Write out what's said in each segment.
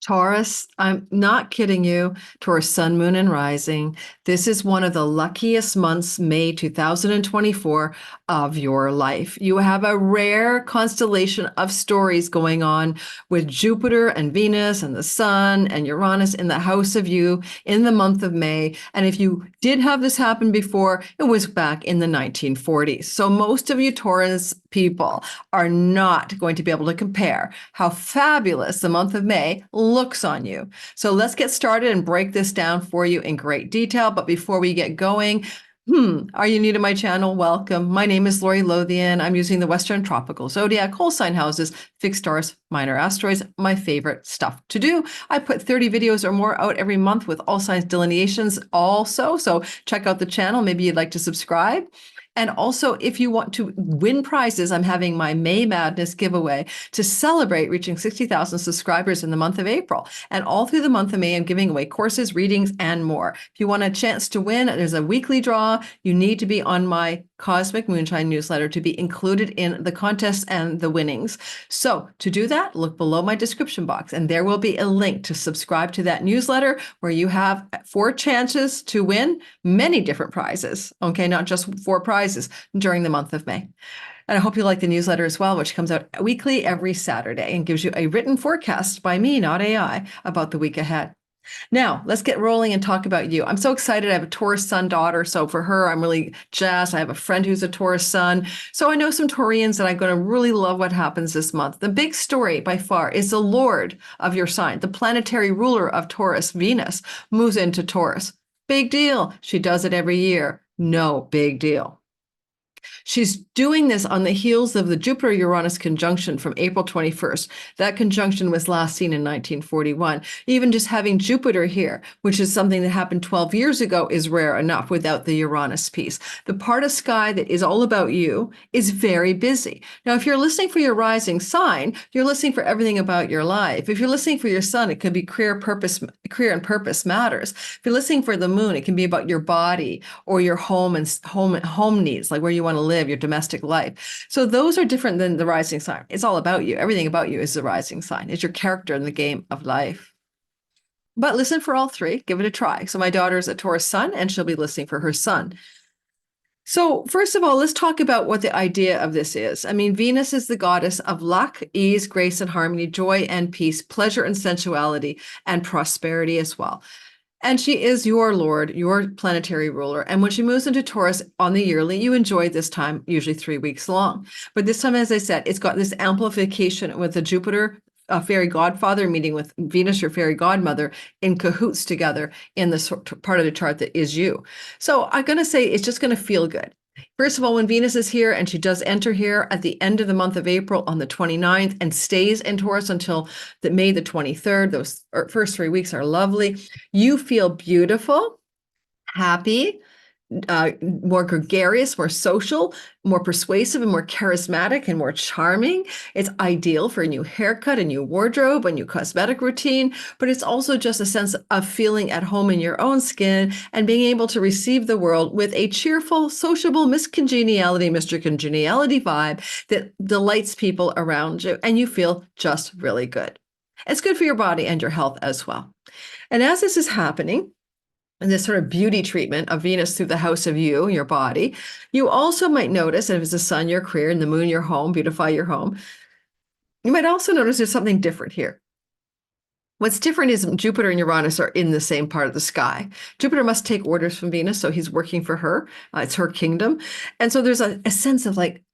Taurus, I'm not kidding you. Taurus, sun, moon, and rising. This is one of the luckiest months, May 2024, of your life. You have a rare constellation of stories going on with Jupiter and Venus and the sun and Uranus in the house of you in the month of May. And if you did have this happen before, it was back in the 1940s. So most of you Taurus people are not going to be able to compare how fabulous the month of May looks on you. So let's get started and break this down for you in great detail. But before we get going, are you new to my channel? Welcome. My name is Lori Lothian. I'm using the Western Tropical Zodiac, whole sign houses, fixed stars, minor asteroids, my favorite stuff to do. I put 30 videos or more out every month with all signs delineations also. So check out the channel. Maybe you'd like to subscribe. And also, if you want to win prizes, I'm having my May Madness giveaway to celebrate reaching 60,000 subscribers in the month of April. And all through the month of May, I'm giving away courses, readings, and more. If you want a chance to win, there's a weekly draw. You need to be on my Cosmic Moonshine newsletter to be included in the contest and the winnings. So to do that, look below my description box, and there will be a link to subscribe to that newsletter where you have 4 chances to win many different prizes. Okay, not just 4 prizes during the month of May. And I hope you like the newsletter as well, which comes out weekly every Saturday and gives you a written forecast by me, not AI, about the week ahead. Now, let's get rolling and talk about you. I'm so excited. I have a Taurus sun daughter. So for her, I'm really jazzed. I have a friend who's a Taurus sun. So I know some Taurians that I'm going to really love what happens this month. The big story by far is the Lord of your sign, the planetary ruler of Taurus, Venus, moves into Taurus. Big deal. She does it every year. No big deal. She's doing this on the heels of the Jupiter-Uranus conjunction from April 21st. That conjunction was last seen in 1941. Even just having Jupiter here, which is something that happened 12 years ago, is rare enough without the Uranus piece. The part of sky that is all about you is very busy. Now, if you're listening for your rising sign, you're listening for everything about your life. If you're listening for your sun, it could be career and purpose matters. If you're listening for the moon, it can be about your body or your home and home needs, like where you want to live, your domestic life. So those are different than the rising sign. It's all about you. Everything about you is the rising sign. It's your character in the game of life. But listen for all 3. Give it a try. So my daughter's a Taurus sun, and she'll be listening for her sun. So first of all, let's talk about what the idea of this is. I mean, Venus is the goddess of luck, ease, grace, and harmony, joy and peace, pleasure and sensuality, and prosperity as well. And she is your Lord, your planetary ruler. And when she moves into Taurus on the yearly, you enjoy this time, usually 3 weeks long. But this time, as I said, it's got this amplification with the Jupiter fairy godfather meeting with Venus, your fairy godmother, in cahoots together in the part of the chart that is you. So I'm going to say it's just going to feel good. First of all, when Venus is here, and she does enter here at the end of the month of April on the 29th and stays in Taurus until May the 23rd, those first 3 weeks are lovely. You feel beautiful, happy, more gregarious, more social, more persuasive, and more charismatic, and more charming. It's ideal for a new haircut, a new wardrobe, a new cosmetic routine, but it's also just a sense of feeling at home in your own skin and being able to receive the world with a cheerful, sociable, Mr. Congeniality vibe that delights people around you, and you feel just really good. It's good for your body and your health as well. And as this is happening, and this sort of beauty treatment of Venus through the house of you, your body, you also might notice, if it's the sun, your career, and the moon, your home, beautify your home, you might also notice there's something different here. What's different is Jupiter and Uranus are in the same part of the sky. Jupiter must take orders from Venus, so he's working for her. It's her kingdom. And so there's a sense of like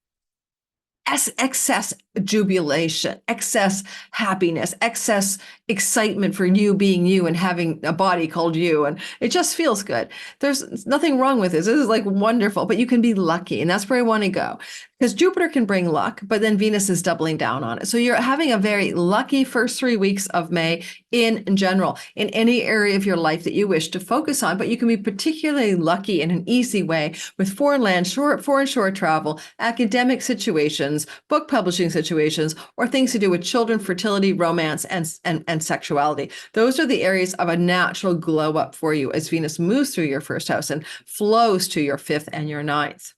excess jubilation, excess happiness, excess excitement for you being you and having a body called you. And it just feels good. There's nothing wrong with this. This is like wonderful, but you can be lucky. And that's where I want to go, because Jupiter can bring luck, but then Venus is doubling down on it. So you're having a very lucky first 3 weeks of May in general, in any area of your life that you wish to focus on, but you can be particularly lucky in an easy way with foreign shore travel, academic situations, book publishing situations, or things to do with children, fertility, romance, and sexuality. Those are the areas of a natural glow up for you as Venus moves through your first house and flows to your 5th and your 9th,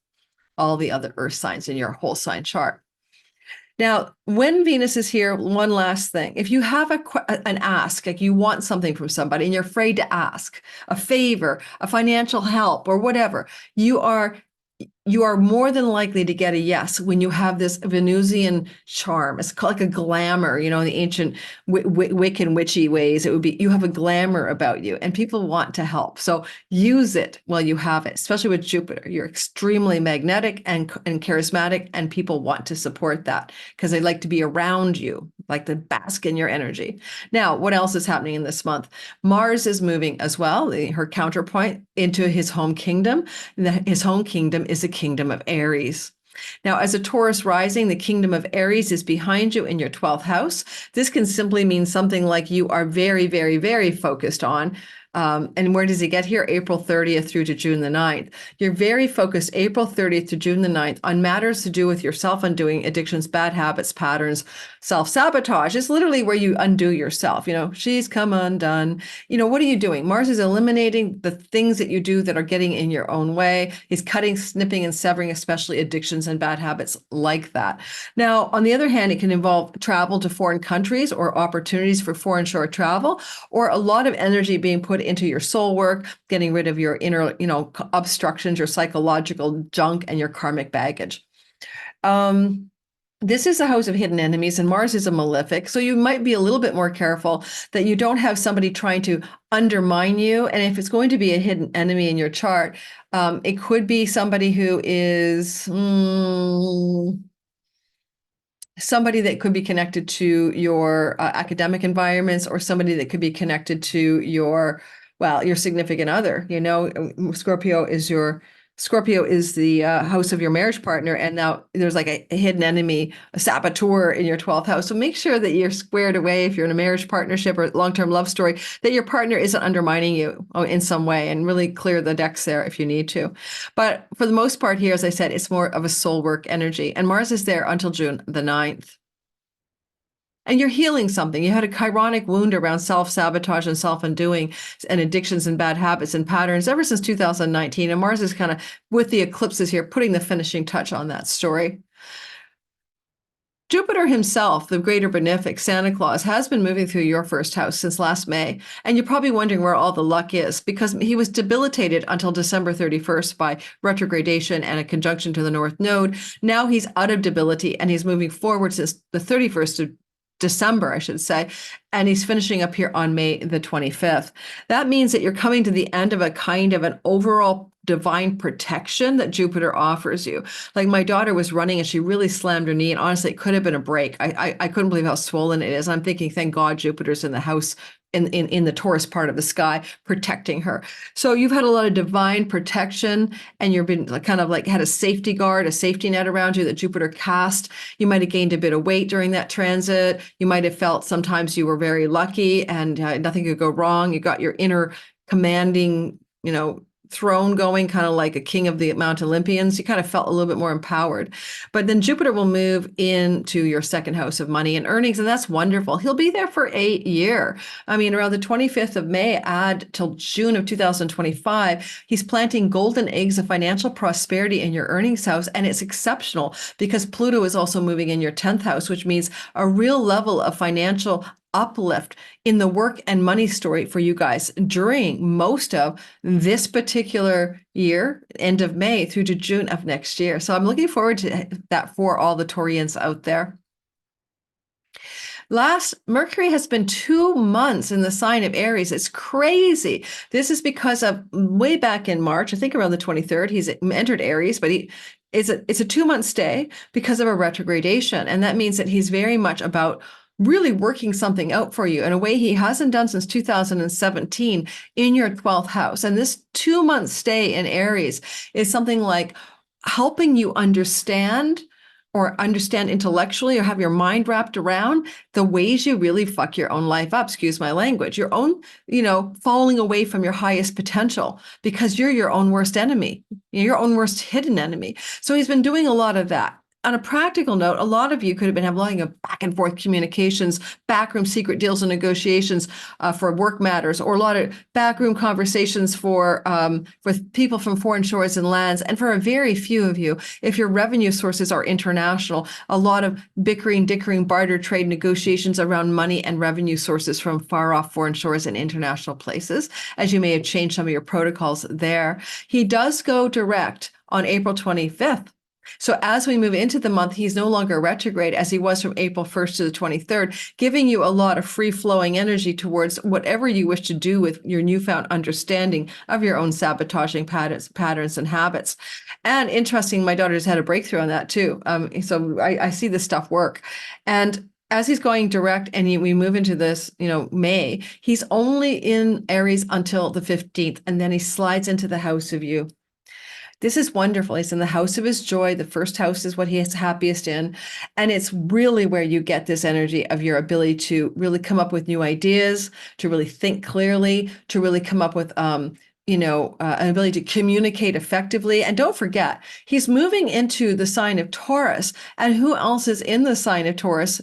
all the other earth signs in your whole sign chart. Now, when Venus is here, one last thing. If you have an ask, like you want something from somebody and you're afraid to ask, a favor, a financial help, or whatever, you are more than likely to get a yes when you have this Venusian charm. It's called like a glamour, in the ancient Wiccan witchy ways. It would be you have a glamour about you and people want to help. So use it while you have it, especially with Jupiter. You're extremely magnetic and charismatic, and people want to support that because they like to be around you, like to bask in your energy. Now, what else is happening in this month? Mars is moving as well, her counterpoint, into his home kingdom. His home kingdom is the kingdom of Aries. Now, as a Taurus rising, the kingdom of Aries is behind you in your 12th house. This can simply mean something like you are very, very, very focused on. And where does he get here? April 30th through to June the 9th. You're very focused April 30th to June the 9th on matters to do with your self-undoing, addictions, bad habits, patterns, self-sabotage. It's literally where you undo yourself. She's come undone. What are you doing? Mars is eliminating the things that you do that are getting in your own way. He's cutting, snipping, and severing, especially addictions and bad habits like that. Now, on the other hand, it can involve travel to foreign countries or opportunities for foreign shore travel, or a lot of energy being put into your soul work, getting rid of your inner, obstructions, your psychological junk, and your karmic baggage. This is a house of hidden enemies, and Mars is a malefic. So you might be a little bit more careful that you don't have somebody trying to undermine you. And if it's going to be a hidden enemy in your chart, it could be somebody who is somebody that could be connected to your academic environments, or somebody that could be connected to your significant other. Scorpio is the house of your marriage partner, and now there's like a hidden enemy, a saboteur in your 12th house. So make sure that you're squared away if you're in a marriage partnership or long-term love story, that your partner isn't undermining you in some way, and really clear the decks there if you need to. But for the most part here, as I said, it's more of a soul work energy, and Mars is there until June the 9th. And you're healing something. You had a chironic wound around self-sabotage and self-undoing and addictions and bad habits and patterns ever since 2019. And Mars is kind of, with the eclipses here, putting the finishing touch on that story. Jupiter himself, the greater benefic, Santa Claus, has been moving through your first house since last May. And you're probably wondering where all the luck is, because he was debilitated until December 31st by retrogradation and a conjunction to the North Node. Now he's out of debility and he's moving forward since the 31st of December, I should say, and he's finishing up here on May the 25th. That means that you're coming to the end of a kind of an overall divine protection that Jupiter offers you. Like my daughter was running and she really slammed her knee, and honestly, it could have been a break. I couldn't believe how swollen it is. I'm thinking, thank God Jupiter's in the house in the Taurus part of the sky protecting her. So you've had a lot of divine protection, and you've been kind of like had a safety guard, a safety net around you that Jupiter cast. You might have gained a bit of weight during that transit. You might have felt sometimes you were very lucky and nothing could go wrong. You got your inner commanding, throne going, kind of like a king of the Mount Olympians. You kind of felt a little bit more empowered. But then Jupiter will move into your second house of money and earnings, and that's wonderful. He'll be there for a year. I mean, around the 25th of May, add till June of 2025, he's planting golden eggs of financial prosperity in your earnings house, and it's exceptional because Pluto is also moving in your 10th house, which means a real level of financial uplift in the work and money story for you guys during most of this particular year, end of May through to June of next year. So I'm looking forward to that for all the Taurians out there. Mercury has been 2 months in the sign of Aries. It's crazy. This is because of way back in March, I think around the 23rd, he's entered Aries, but it's a 2-month stay because of a retrogradation. And that means that he's very much about really working something out for you in a way he hasn't done since 2017 in your 12th house. And this 2-month stay in Aries is something like helping you understand intellectually, or have your mind wrapped around the ways you really fuck your own life up, excuse my language, your own, falling away from your highest potential because you're your own worst enemy, your own worst hidden enemy. So he's been doing a lot of that. on a practical note, a lot of you could have been having a back and forth communications, backroom secret deals and negotiations for work matters, or a lot of backroom conversations for people from foreign shores and lands. And for a very few of you, if your revenue sources are international, a lot of bickering, dickering, barter trade negotiations around money and revenue sources from far off foreign shores and international places, as you may have changed some of your protocols there. He does go direct on April 25th. So as we move into the month, he's no longer retrograde as he was from April 1st to the 23rd, giving you a lot of free-flowing energy towards whatever you wish to do with your newfound understanding of your own sabotaging patterns and habits. And interesting, my daughter's had a breakthrough on that too. So I see this stuff work. And as he's going direct and we move into this, May, he's only in Aries until the 15th, and then he slides into the house of you. This is wonderful. He's in the house of his joy. The first house is what he is happiest in. And it's really where you get this energy of your ability to really come up with new ideas, to really think clearly, to really come up with, an ability to communicate effectively. And don't forget, he's moving into the sign of Taurus. And who else is in the sign of Taurus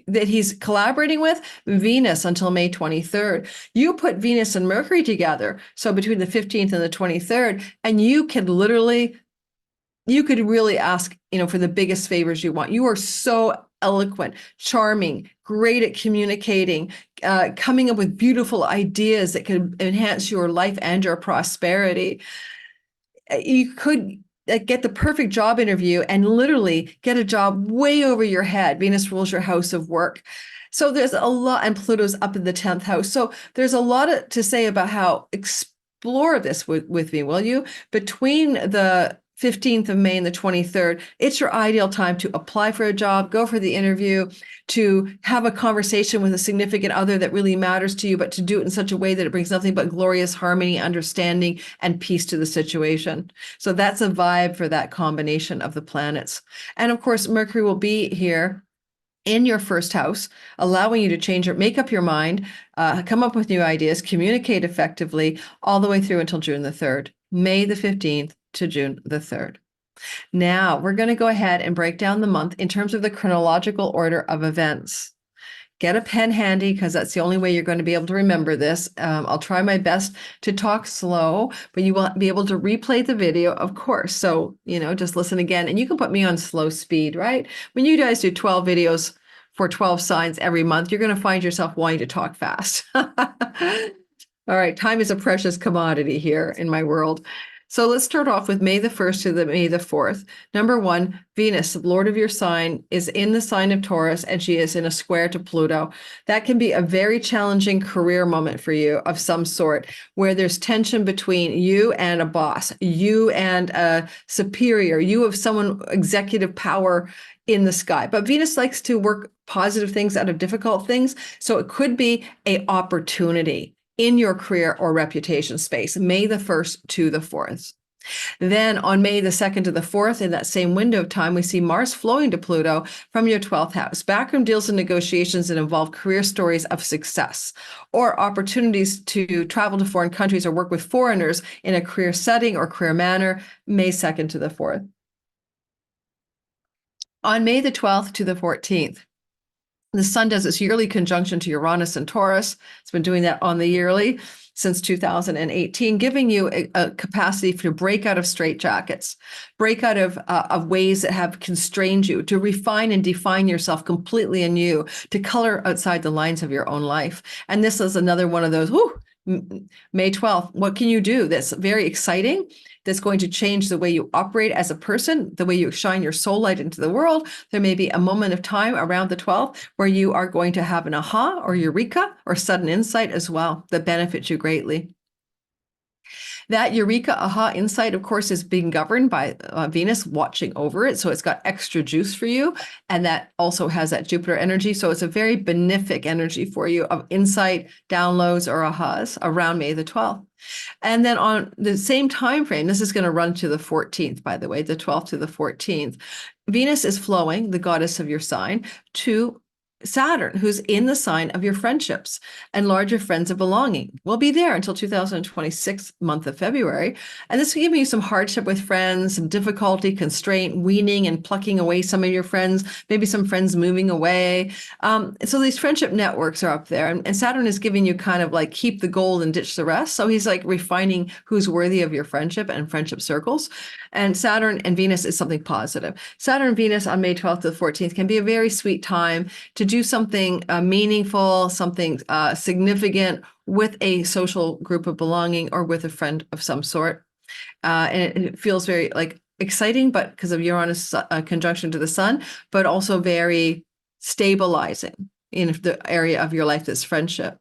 that he's collaborating with? Venus until May 23rd. You put Venus and Mercury together, so between the 15th and the 23rd, and you could really ask, for the biggest favors you want. You are so eloquent, charming, great at communicating, coming up with beautiful ideas that could enhance your life and your prosperity. You could get the perfect job interview and literally get a job way over your head. Venus rules your house of work. So there's a lot, and Pluto's up in the 10th house. So there's a lot to say about how explore this with me, will you? Between the 15th of May and the 23rd, it's your ideal time to apply for a job, go for the interview, to have a conversation with a significant other that really matters to you, but to do it in such a way that it brings nothing but glorious harmony, understanding, and peace to the situation. So that's a vibe for that combination of the planets. And of course, Mercury will be here in your first house, allowing you to make up your mind, come up with new ideas, communicate effectively, all the way through until June the 3rd, May the 15th to June the 3rd. Now we're going to go ahead and break down the month in terms of the chronological order of events. Get a pen handy because that's the only way you're going to be able to remember this. I'll try my best to talk slow, but you will be able to replay the video, of course. So, just listen again, and you can put me on slow speed, right? When you guys do 12 videos for 12 signs every month, you're going to find yourself wanting to talk fast. All right, time is a precious commodity here in my world. So let's start off with May the 1st to May the 4th. Number one, Venus, the Lord of your sign, is in the sign of Taurus, and she is in a square to Pluto. That can be a very challenging career moment for you of some sort, where there's tension between you and a boss, you and a superior, you have someone executive power in the sky. But Venus likes to work positive things out of difficult things. So it could be an opportunity in your career or reputation space, May the 1st to the 4th. Then on May the 2nd to the 4th, in that same window of time, we see Mars flowing to Pluto from your 12th house. Backroom deals and negotiations that involve career stories of success or opportunities to travel to foreign countries or work with foreigners in a career setting or career manner, May 2nd to the 4th. On May the 12th to the 14th, the sun does its yearly conjunction to Uranus and Taurus. It's been doing that on the yearly since 2018, giving you a capacity to break out of straitjackets, break out of ways that have constrained you, to refine and define yourself completely anew, to color outside the lines of your own life. And this is another one of those, May 12th, what can you do that's very exciting, that's going to change the way you operate as a person, the way you shine your soul light into the world? There may be a moment of time around the 12th where you are going to have an aha or eureka or sudden insight as well that benefits you greatly. That eureka, aha, insight, of course, is being governed by Venus watching over it. So it's got extra juice for you. And that also has that Jupiter energy. So it's a very benefic energy for you of insight, downloads, or ahas around May the 12th. And then on the same time frame, this is going to run to the 14th, by the way, the 12th to the 14th. Venus is flowing, the goddess of your sign, to Saturn, who's in the sign of your friendships and larger friends of belonging, will be there until 2026 month of February. And this will give you some hardship with friends, some difficulty, constraint, weaning and plucking away some of your friends, maybe some friends moving away. So these friendship networks are up there. And Saturn is giving you kind of like keep the gold and ditch the rest. So he's like refining who's worthy of your friendship and friendship circles. And Saturn and Venus is something positive. Saturn and Venus on May 12th to the 14th can be a very sweet time to do something meaningful, something significant with a social group of belonging or with a friend of some sort. And it feels very like exciting, but because of Uranus conjunction to the sun, but also very stabilizing in the area of your life that's friendship.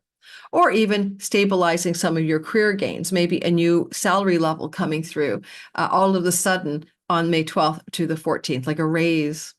Or even stabilizing some of your career gains, maybe a new salary level coming through all of a sudden on May 12th to the 14th, like a raise.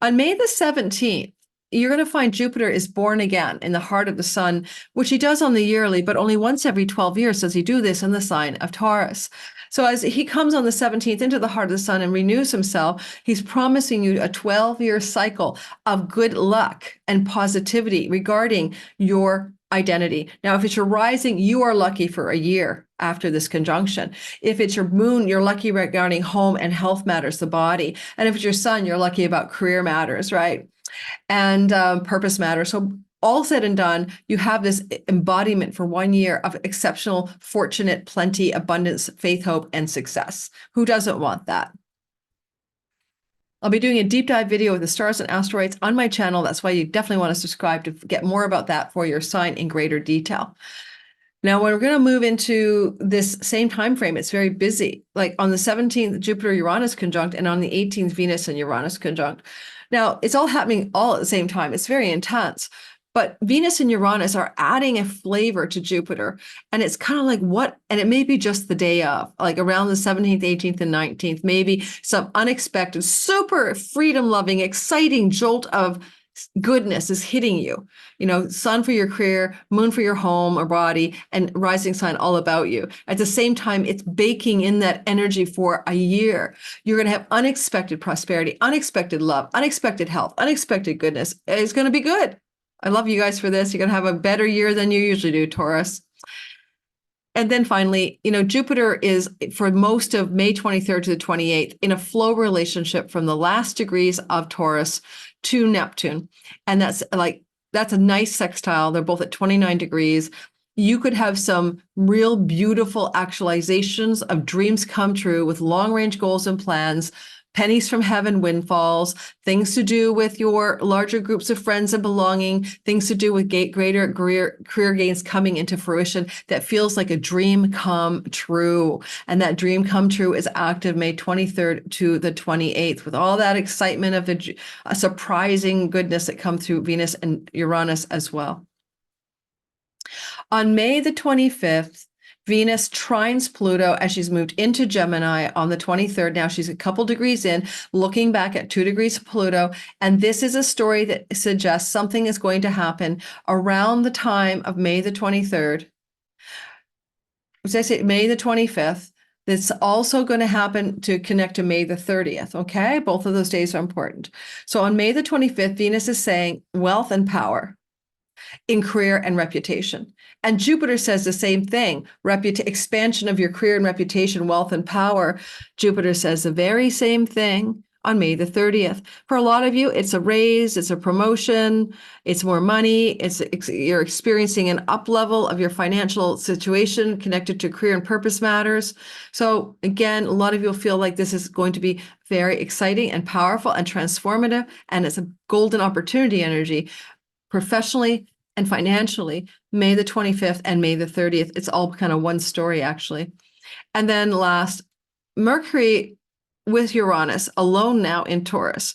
On May the 17th, you're going to find Jupiter is born again in the heart of the sun, which he does on the yearly, but only once every 12 years does he do this in the sign of Taurus. So as he comes on the 17th into the heart of the sun and renews himself, he's promising you a 12-year cycle of good luck and positivity regarding your identity. Now, if it's your rising, you are lucky for a year after this conjunction. If it's your moon, you're lucky regarding home and health matters, the body. And if it's your sun, you're lucky about career matters, right? And purpose matters. So all said and done, you have this embodiment for 1 year of exceptional, fortunate, plenty, abundance, faith, hope, and success. Who doesn't want that? I'll be doing a deep dive video with the stars and asteroids on my channel. That's why you definitely want to subscribe to get more about that for your sign in greater detail. Now, when we're going to move into this same time frame, it's very busy. Like on the 17th, Jupiter-Uranus conjunct, and on the 18th, Venus and Uranus conjunct. Now, it's all happening all at the same time. It's very intense. But Venus and Uranus are adding a flavor to Jupiter. And it's kind of like what, and it may be just the day of, like around the 17th, 18th, and 19th, maybe some unexpected, super freedom-loving, exciting jolt of goodness is hitting you. You know, sun for your career, moon for your home or body, and rising sign all about you. At the same time, it's baking in that energy for a year. You're going to have unexpected prosperity, unexpected love, unexpected health, unexpected goodness. It's going to be good. I love you guys for this. You're going to have a better year than you usually do, Taurus. And then finally, you know, Jupiter is for most of May 23rd to the 28th in a flow relationship from the last degrees of Taurus to Neptune. And that's a nice sextile. They're both at 29 degrees. You could have some real beautiful actualizations of dreams come true with long range goals and plans, pennies from heaven, windfalls, things to do with your larger groups of friends and belonging, things to do with greater career gains coming into fruition that feels like a dream come true. And that dream come true is active May 23rd to the 28th with all that excitement of the surprising goodness that come through Venus and Uranus as well. On May the 25th, Venus trines Pluto as she's moved into Gemini on the 23rd. Now she's a couple degrees in, looking back at 2 degrees of Pluto. And this is a story that suggests something is going to happen around the time of May the 23rd. As I say, May the 25th. That's also going to happen to connect to May the 30th, okay? Both of those days are important. So on May the 25th, Venus is saying wealth and power in career and reputation. And Jupiter says the same thing, expansion of your career and reputation, wealth and power. Jupiter says the very same thing on May the 30th. For a lot of you, it's a raise, it's a promotion, it's more money, you're experiencing an up level of your financial situation connected to career and purpose matters. So again, a lot of you will feel like this is going to be very exciting and powerful and transformative, and it's a golden opportunity energy professionally and financially, May the 25th and May the 30th. It's all kind of one story, actually. And then last, Mercury with Uranus alone now in Taurus.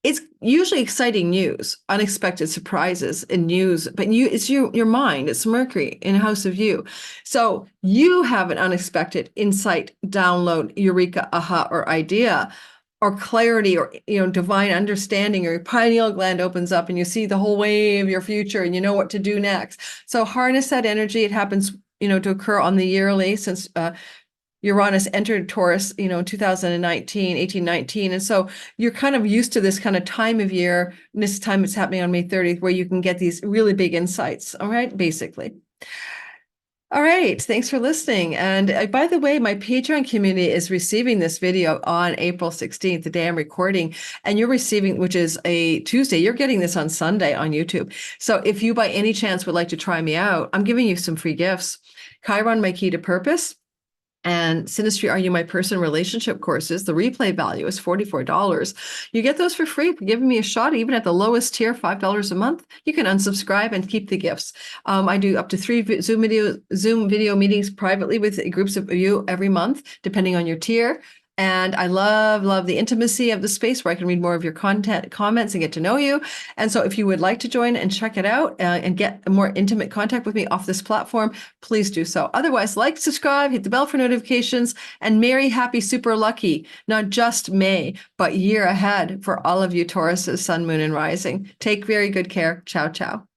It's usually exciting news, unexpected surprises in news, but it's your mind, it's Mercury in House of You. So you have an unexpected insight, download, eureka, aha, or idea, or clarity, or divine understanding, or your pineal gland opens up and you see the whole way of your future and you know what to do next. So harness that energy. It happens, to occur on the yearly, since Uranus entered Taurus, in 2019, 1819. And so you're kind of used to this kind of time of year. And this time it's happening on May 30th, where you can get these really big insights. All right, basically. All right, thanks for listening. And by the way, my Patreon community is receiving this video on April 16th, the day I'm recording, and you're receiving, which is a Tuesday, you're getting this on Sunday on YouTube. So if you by any chance would like to try me out, I'm giving you some free gifts. Chiron, my key to purpose, and Synastry, Are You My Person relationship courses. The replay value is $44. You get those for free for giving me a shot, even at the lowest tier, $5 a month. You can unsubscribe and keep the gifts. I do up to 3 Zoom video meetings privately with groups of you every month, depending on your tier. And I love the intimacy of the space where I can read more of your content, comments, and get to know you. And so if you would like to join and check it out and get more intimate contact with me off this platform, please do so. Otherwise, like, subscribe, hit the bell for notifications, and merry, happy, super lucky, not just May, but year ahead for all of you Tauruses, sun, moon, and rising. Take very good care. Ciao, ciao.